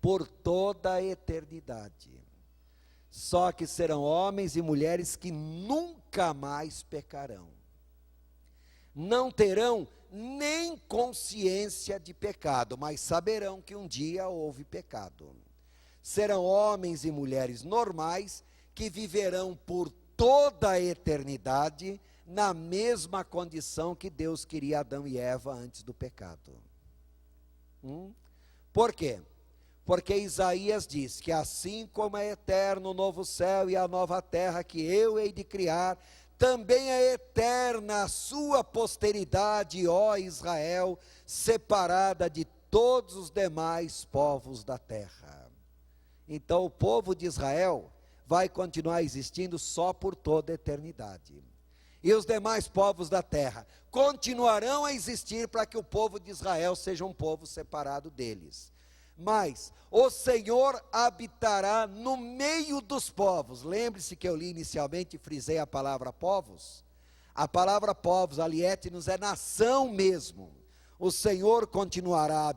por toda a eternidade. Só que serão homens e mulheres que nunca mais pecarão. Não terão nem consciência de pecado, mas saberão que um dia houve pecado. Serão homens e mulheres normais que viverão por toda a eternidade na mesma condição que Deus queria Adão e Eva antes do pecado. Por quê? Porque Isaías diz que assim como é eterno o novo céu e a nova terra que eu hei de criar, também é eterna a sua posteridade, ó Israel, separada de todos os demais povos da terra. Então o povo de Israel vai continuar existindo só por toda a eternidade. E os demais povos da terra continuarão a existir para que o povo de Israel seja um povo separado deles. Mas o Senhor habitará no meio dos povos. Lembre-se que eu li inicialmente e frisei a palavra povos. A palavra povos, aliétinos, é nação mesmo. O Senhor continuará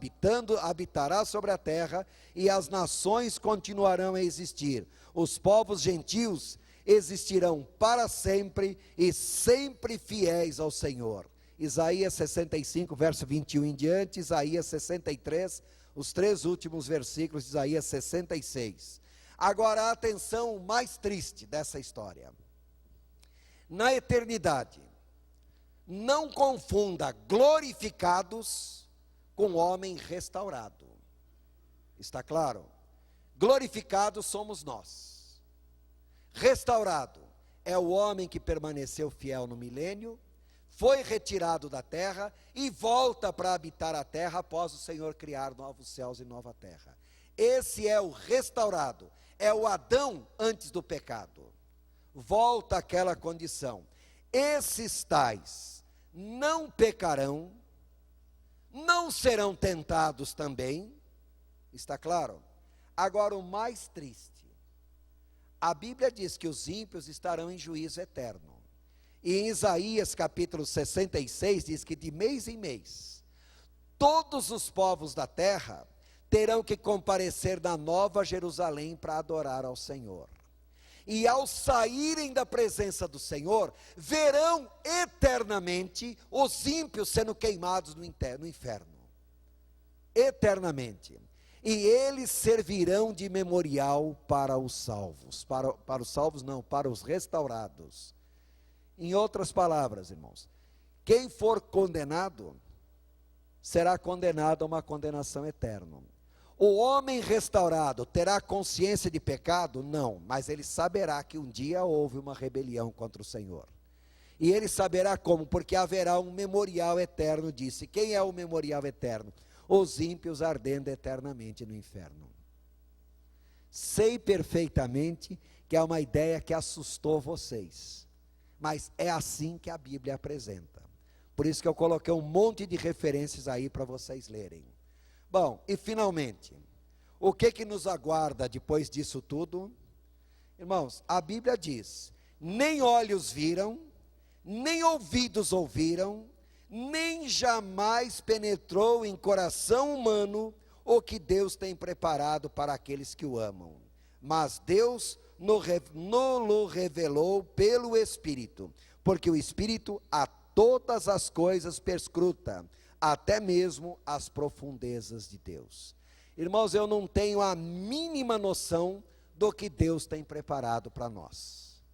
habitará sobre a terra, e as nações continuarão a existir. Os povos gentios existirão para sempre e sempre fiéis ao Senhor. Isaías 65, verso 21 em diante, Isaías 63, os 3 últimos versículos de Isaías 66. Agora, atenção, o mais triste dessa história. Na eternidade, não confunda glorificados com homem restaurado. Está claro? Glorificados somos nós. Restaurado é o homem que permaneceu fiel no milênio, foi retirado da terra e volta para habitar a terra após o Senhor criar novos céus e nova terra. Esse é o restaurado, é o Adão antes do pecado. Volta àquela condição. Esses tais não pecarão, não serão tentados também, está claro? Agora o mais triste, a Bíblia diz que os ímpios estarão em juízo eterno. E em Isaías capítulo 66 diz que de mês em mês, todos os povos da terra terão que comparecer na Nova Jerusalém para adorar ao Senhor. E ao saírem da presença do Senhor, verão eternamente os ímpios sendo queimados no inferno. Eternamente. E eles servirão de memorial para os salvos. Para os salvos não, para os restaurados. Em outras palavras, irmãos, quem for condenado, será condenado a uma condenação eterna. O homem restaurado terá consciência de pecado? Não, mas ele saberá que um dia houve uma rebelião contra o Senhor. E ele saberá como? Porque haverá um memorial eterno, disse. Quem é o memorial eterno? Os ímpios ardendo eternamente no inferno. Sei perfeitamente que é uma ideia que assustou vocês. Mas é assim que a Bíblia apresenta. Por isso que eu coloquei um monte de referências aí para vocês lerem. Bom, e finalmente, o que nos aguarda depois disso tudo? Irmãos, a Bíblia diz: nem olhos viram, nem ouvidos ouviram, nem jamais penetrou em coração humano o que Deus tem preparado para aqueles que o amam. Mas Deus nos revelou pelo Espírito, porque o Espírito a todas as coisas perscruta, até mesmo as profundezas de Deus. Irmãos, eu não tenho a mínima noção do que Deus tem preparado para nós.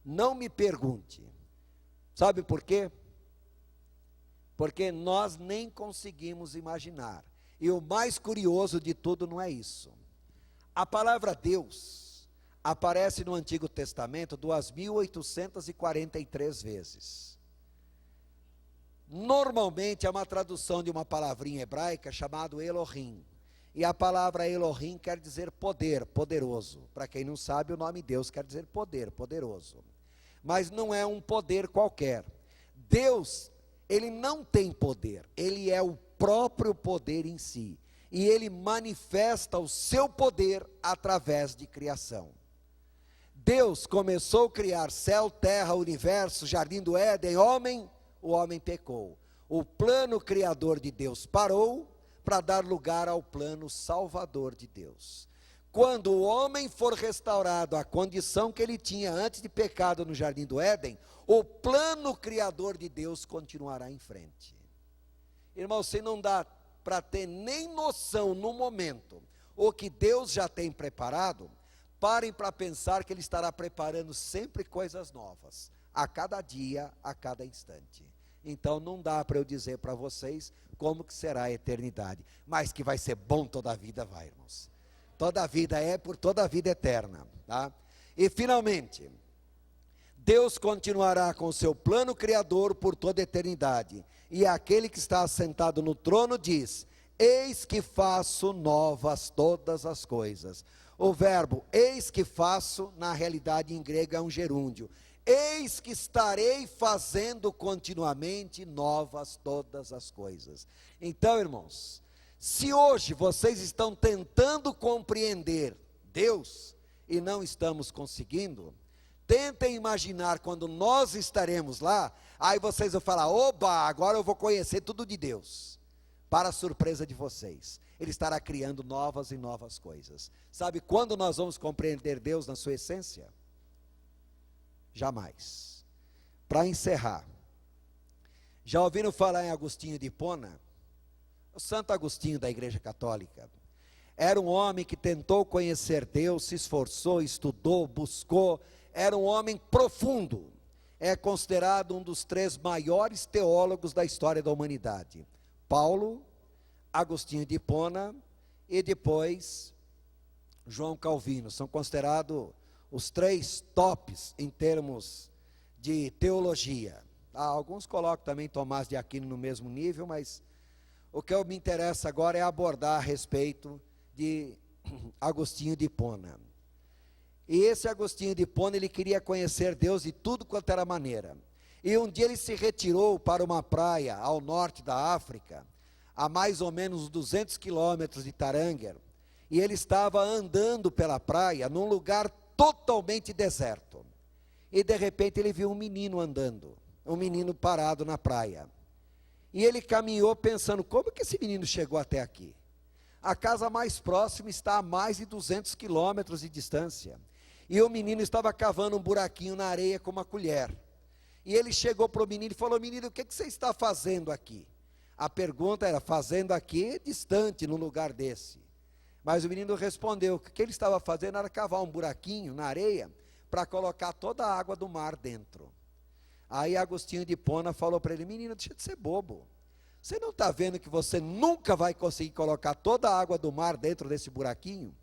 Não me pergunte. Sabe por quê? Porque nós nem conseguimos imaginar. E o mais curioso de tudo não é isso. A palavra Deus aparece no Antigo Testamento 2.843 vezes. Normalmente é uma tradução de uma palavrinha hebraica chamada Elohim. E a palavra Elohim quer dizer poder, poderoso. Para quem não sabe, o nome Deus quer dizer poder, poderoso. Mas não é um poder qualquer. Deus, ele não tem poder, ele é o próprio poder em si. E ele manifesta o seu poder através de criação. Deus começou a criar céu, terra, universo, jardim do Éden, o homem pecou. O plano criador de Deus parou para dar lugar ao plano salvador de Deus. Quando o homem for restaurado à condição que ele tinha antes de pecado no jardim do Éden, o plano criador de Deus continuará em frente. Irmão, você não dá para ter nem noção no momento o que Deus já tem preparado. Parem para pensar que Ele estará preparando sempre coisas novas, a cada dia, a cada instante. Então não dá para eu dizer para vocês como que será a eternidade, mas que vai ser bom toda a vida, vai, irmãos. Toda a vida é por toda a vida eterna, tá? E finalmente, Deus continuará com o seu plano criador por toda a eternidade, e aquele que está assentado no trono diz: eis que faço novas todas as coisas. O verbo eis que faço, na realidade em grego é um gerúndio. Eis que estarei fazendo continuamente novas todas as coisas. Então, irmãos, se hoje vocês estão tentando compreender Deus e não estamos conseguindo, tentem imaginar quando nós estaremos lá, aí vocês vão falar: oba, agora eu vou conhecer tudo de Deus. Para a surpresa de vocês, Ele estará criando novas e novas coisas. Sabe quando nós vamos compreender Deus na sua essência? Jamais. Para encerrar, já ouviram falar em Agostinho de Hipona? O Santo Agostinho da Igreja Católica. Era um homem que tentou conhecer Deus, se esforçou, estudou, buscou. Era um homem profundo. É considerado um dos 3 maiores teólogos da história da humanidade. Paulo, Agostinho de Hipona e depois João Calvino. São considerados os 3 tops em termos de teologia. Alguns colocam também Tomás de Aquino no mesmo nível, mas o que me interessa agora é abordar a respeito de Agostinho de Hipona. E esse Agostinho de Hipona, ele queria conhecer Deus de tudo quanto era maneira. E um dia ele se retirou para uma praia ao norte da África, a mais ou menos 200 quilômetros de Taranger, e ele estava andando pela praia, num lugar totalmente deserto, e de repente ele viu um menino andando, um menino parado na praia, e ele caminhou pensando: como que esse menino chegou até aqui? A casa mais próxima está a mais de 200 quilômetros de distância, e o menino estava cavando um buraquinho na areia com uma colher. E ele chegou para o menino e falou: menino, o que você está fazendo aqui? A pergunta era: fazendo aqui distante, num lugar desse. Mas o menino respondeu que o que ele estava fazendo era cavar um buraquinho na areia para colocar toda a água do mar dentro. Aí Agostinho de Hipona falou para ele: menino, deixa de ser bobo. Você não está vendo que você nunca vai conseguir colocar toda a água do mar dentro desse buraquinho?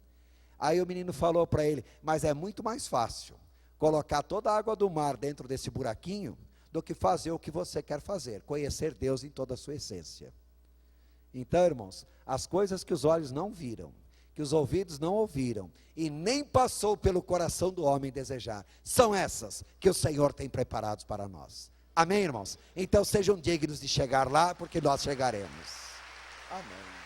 Aí o menino falou para ele: mas é muito mais fácil colocar toda a água do mar dentro desse buraquinho do que fazer o que você quer fazer, conhecer Deus em toda a sua essência. Então, irmãos, as coisas que os olhos não viram, que os ouvidos não ouviram, e nem passou pelo coração do homem desejar, são essas que o Senhor tem preparados para nós. Amém, irmãos? Então sejam dignos de chegar lá, porque nós chegaremos. Amém.